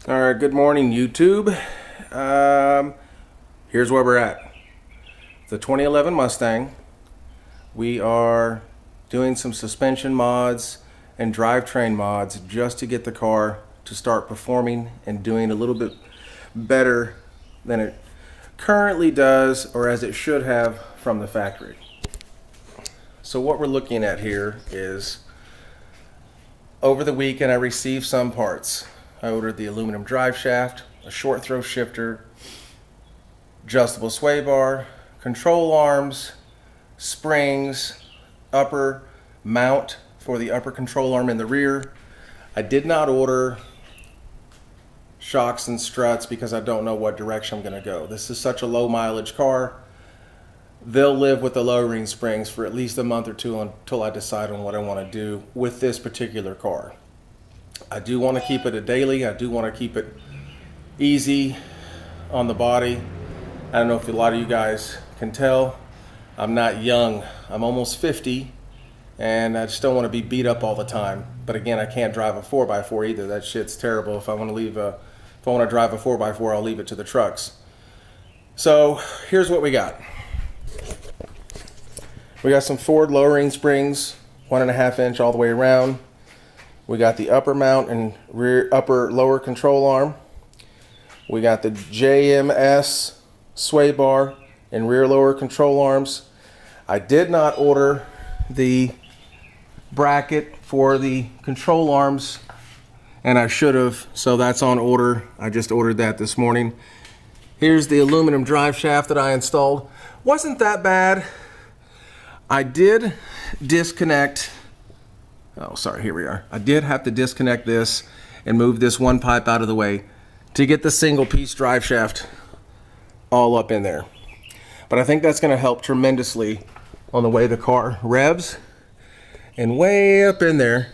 All right, good morning, YouTube. Here's where we're at. The 2011 Mustang. We are doing some suspension mods and drivetrain mods just to get the car to start performing and doing a little bit better than it currently does, or as it should have from the factory. So what we're looking at here is, over the weekend I received some parts. I ordered the aluminum drive shaft, a short throw shifter, adjustable sway bar, control arms, springs, upper mount for the upper control arm in the rear. I did not order shocks and struts because I don't know what direction I'm going to go. This is such a low mileage car. They'll live with the lowering springs for at least a month or two until I decide on what I want to do with this particular car. I do want to keep it a daily. I do want to keep it easy on the body. I don't know if a lot of you guys can tell, I'm not young. I'm almost 50, and I just don't want to be beat up all the time. But again, I can't drive a 4x4 either. That shit's terrible. If I want to drive a 4x4, I'll leave it to the trucks. So here's what we got. We got some Ford lowering springs, 1.5 inch all the way around. We got the upper mount and upper lower control arm. We got the JMS sway bar and rear lower control arms. I did not order the bracket for the control arms, and I should have, so that's on order. I just ordered that this morning. Here's the aluminum drive shaft that I installed. Wasn't that bad. I did disconnect. Oh, sorry, here we are. I did have to disconnect this and move this one pipe out of the way to get the single piece drive shaft all up in there. But I think that's going to help tremendously on the way the car revs. And way up in there,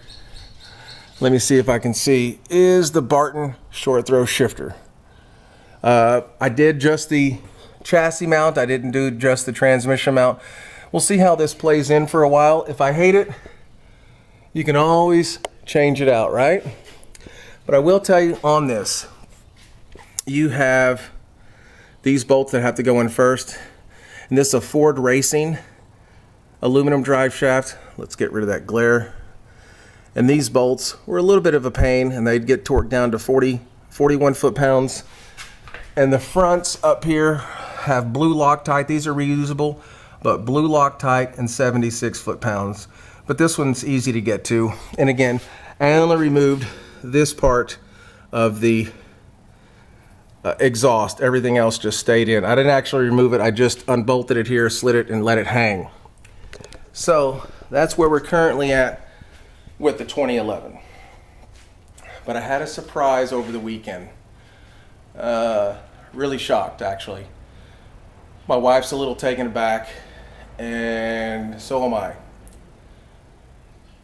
let me see if I can see, is the Barton short throw shifter. I did just the chassis mount. I didn't do just the transmission mount. We'll see how this plays in for a while. If I hate it, you can always change it out, right? But I will tell you on this, you have these bolts that have to go in first. And this is a Ford Racing aluminum drive shaft. Let's get rid of that glare. And these bolts were a little bit of a pain, and they'd get torqued down to 41 foot-pounds. And the fronts up here have blue Loctite. These are reusable, but blue Loctite and 76 foot-pounds. But this one's easy to get to. And again, I only removed this part of the exhaust. Everything else just stayed in. I didn't actually remove it. I just unbolted it here, slid it, and let it hang. So that's where we're currently at with the 2011. But I had a surprise over the weekend. Really shocked, actually. My wife's a little taken aback, and so am I.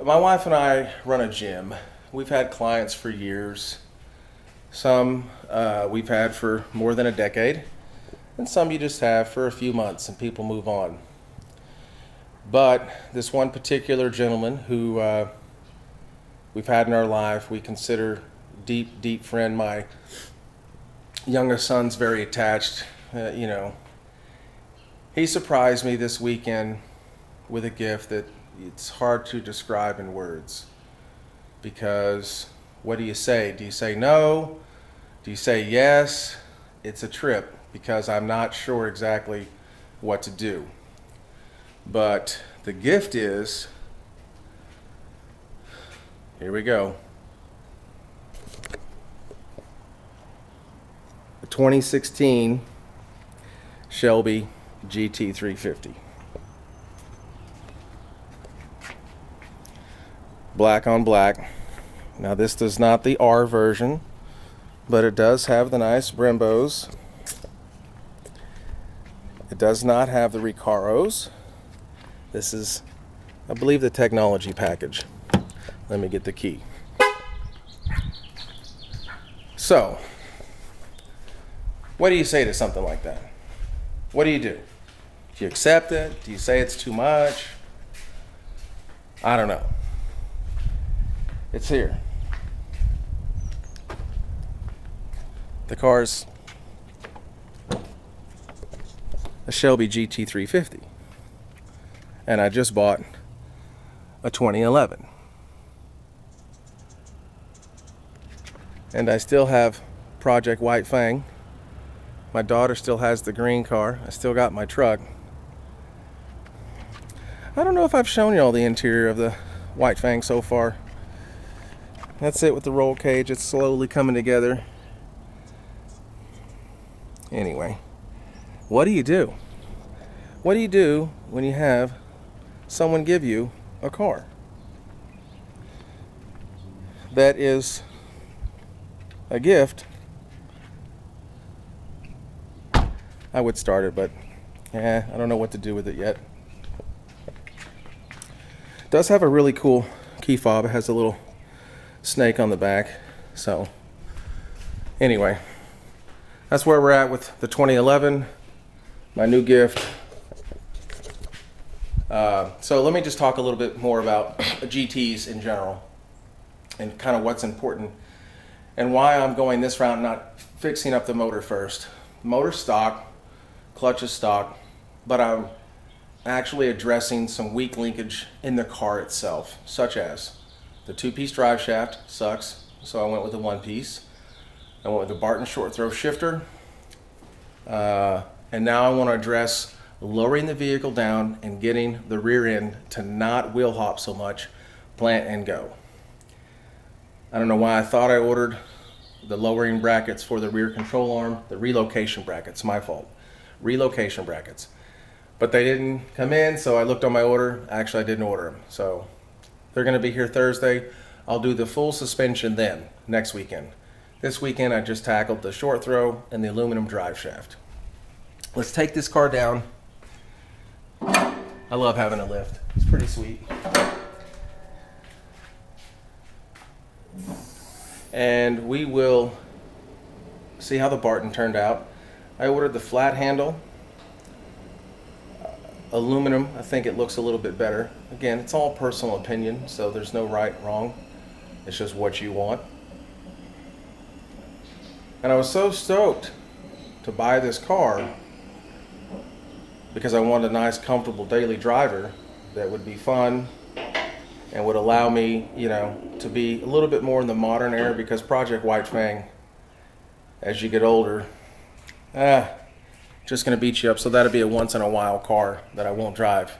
My wife and I run a gym. We've had clients for years. Some we've had for more than a decade, and some you just have for a few months and people move on. But this one particular gentleman who we've had in our life, we consider deep friend. My youngest son's very attached. He surprised me this weekend with a gift that it's hard to describe in words, because what do you say? Do you say no? Do you say yes? It's a trip because I'm not sure exactly what to do. But the gift is, here we go. A 2016 Shelby GT350. Black on black. Now this does not the R version, but it does have the nice Brembos. It does not have the Recaros. This is, I believe, the technology package. Let me get the key. So, what do you say to something like that? What do? Do you accept it? Do you say it's too much? I don't know. It's here. The car's a Shelby GT350, and I just bought a 2011, and I still have Project White Fang. My daughter still has the green car. I still got my truck. I don't know if I've shown you all the interior of the White Fang so far. That's it with the roll cage. It's slowly coming together. Anyway, what do you do? What do you do when you have someone give you a car that is a gift? I would start it, but I don't know what to do with it yet. It does have a really cool key fob. It has a little snake on the back. So anyway, that's where we're at with the 2011, my new gift. So let me just talk a little bit more about GTs in general and kind of what's important and why I'm going this route, not fixing up the motor first. Motor stock, clutch is stock, but I'm actually addressing some weak linkage in the car itself, such as the two-piece drive shaft sucks, so I went with the one-piece. I went with the Barton short throw shifter, and now I want to address lowering the vehicle down and getting the rear end to not wheel hop so much, plant and go. I don't know why I thought I ordered the lowering brackets for the rear control arm, the relocation brackets, my fault, relocation brackets. But they didn't come in, so I looked on my order. Actually, I didn't order them, so they're going to be here Thursday. I'll do the full suspension then, next weekend. This weekend, I just tackled the short throw and the aluminum drive shaft. Let's take this car down. I love having a lift. It's pretty sweet. And we will see how the Barton turned out. I ordered the flat handle. Aluminum, I think it looks a little bit better. Again, it's all personal opinion, so there's no right, wrong. It's just what you want. And I was so stoked to buy this car because I wanted a nice, comfortable daily driver that would be fun and would allow me, to be a little bit more in the modern era, because Project White Fang, as you get older, just going to beat you up. So that'll be a once in a while car that I won't drive.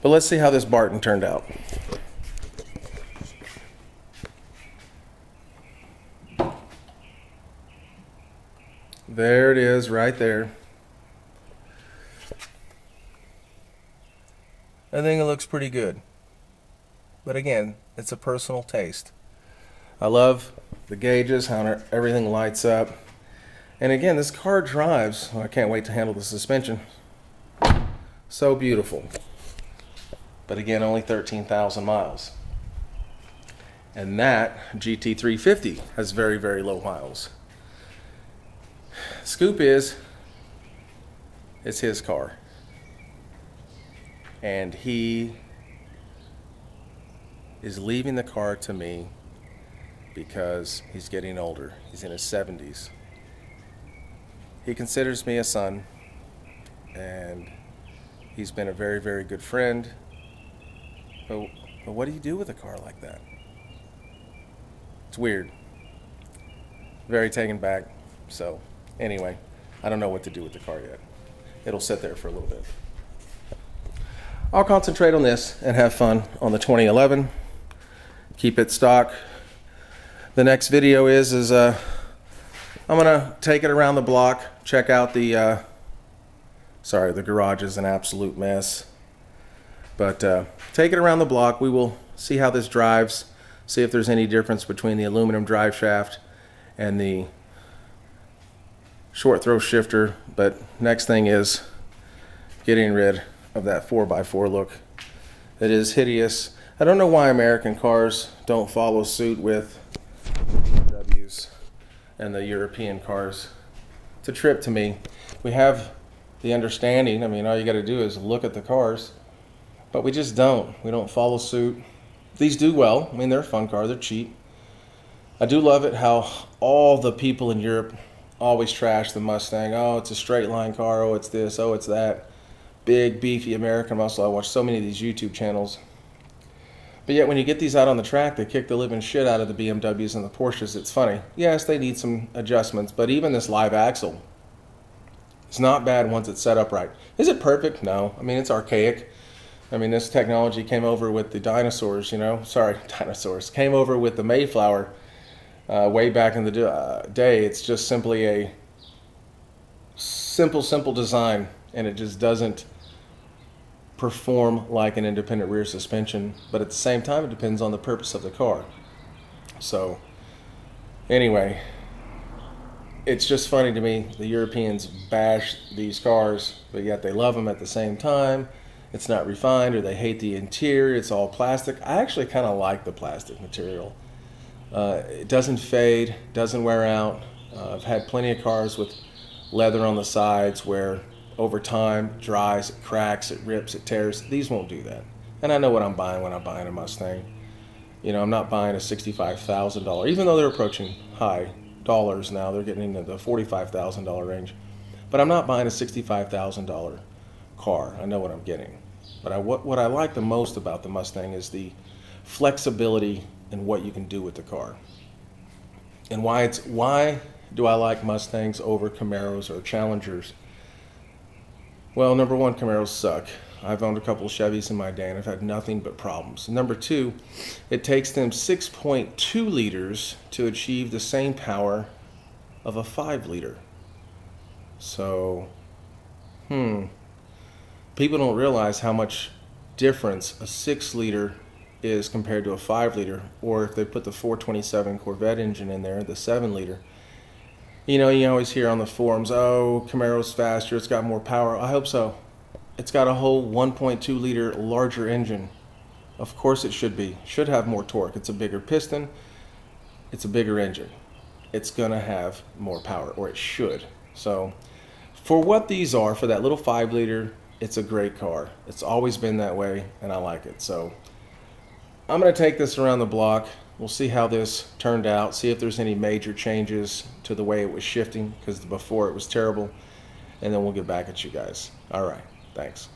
But let's see how this Barton turned out. There it is right there. I think it looks pretty good. But again, it's a personal taste. I love the gauges, how everything lights up. And again, this car drives, I can't wait to handle the suspension. So beautiful. But again, only 13,000 miles. And that GT350 has very, very low miles. Scoop is, it's his car. And he is leaving the car to me because he's getting older. He's in his 70s. He considers me a son, and he's been a very, very good friend. But what do you do with a car like that? It's weird. Very taken back. So anyway, I don't know what to do with the car yet. It'll sit there for a little bit. I'll concentrate on this and have fun on the 2011. Keep it stock. The next video is I'm gonna take it around the block, check out the garage is an absolute mess. But take it around the block. We will see how this drives, see if there's any difference between the aluminum drive shaft and the short throw shifter. But next thing is getting rid of that 4x4 look. It is hideous. I don't know why American cars don't follow suit with BMWs and the European cars. It's a trip to me. We have the understanding. I mean, all you got to do is look at the cars, but we just don't. We don't follow suit. These do well. I mean, they're a fun car. They're cheap. I do love it how all the people in Europe always trash the Mustang. Oh, it's a straight line car. Oh, it's this. Oh, it's that. Big, beefy American muscle. I watch so many of these YouTube channels. But yet when you get these out on the track, they kick the living shit out of the BMWs and the Porsches. It's funny. Yes, they need some adjustments, but even this live axle, it's not bad once it's set up right. Is it perfect? No. I mean, it's archaic. I mean, this technology came over with the dinosaurs, dinosaurs. Came over with the Mayflower way back in the day. It's just simply a simple design, and it just doesn't perform like an independent rear suspension. But at the same time, it depends on the purpose of the car. So, anyway, it's just funny to me. The Europeans bash these cars, but yet they love them at the same time. It's not refined, or they hate the interior. It's all plastic. I actually kind of like the plastic material. It doesn't fade, doesn't wear out. I've had plenty of cars with leather on the sides where over time dries, it cracks, it rips, it tears. These won't do that. And I know what I'm buying when I'm buying a Mustang. I'm not buying a $65,000, even though they're approaching high dollars now. They're getting into the $45,000 range. But I'm not buying a $65,000 car. I know what I'm getting. But what I like the most about the Mustang is the flexibility and what you can do with the car. And why do I like Mustangs over Camaros or Challengers? Well, number one, Camaros suck. I've owned a couple of Chevys in my day and I've had nothing but problems. Number two, it takes them 6.2 liters to achieve the same power of a 5-liter. So, people don't realize how much difference a 6-liter is compared to a 5-liter, or if they put the 427 Corvette engine in there, the 7-liter. You always hear on the forums, oh, Camaro's faster, it's got more power. I hope so. It's got a whole 1.2 liter larger engine. Of course it should be. Should have more torque. It's a bigger piston. It's a bigger engine. It's going to have more power, or it should. So for what these are, for that little 5-liter, it's a great car. It's always been that way, and I like it. So I'm going to take this around the block. We'll see how this turned out, see if there's any major changes to the way it was shifting, because before it was terrible, and then we'll get back at you guys. All right, thanks.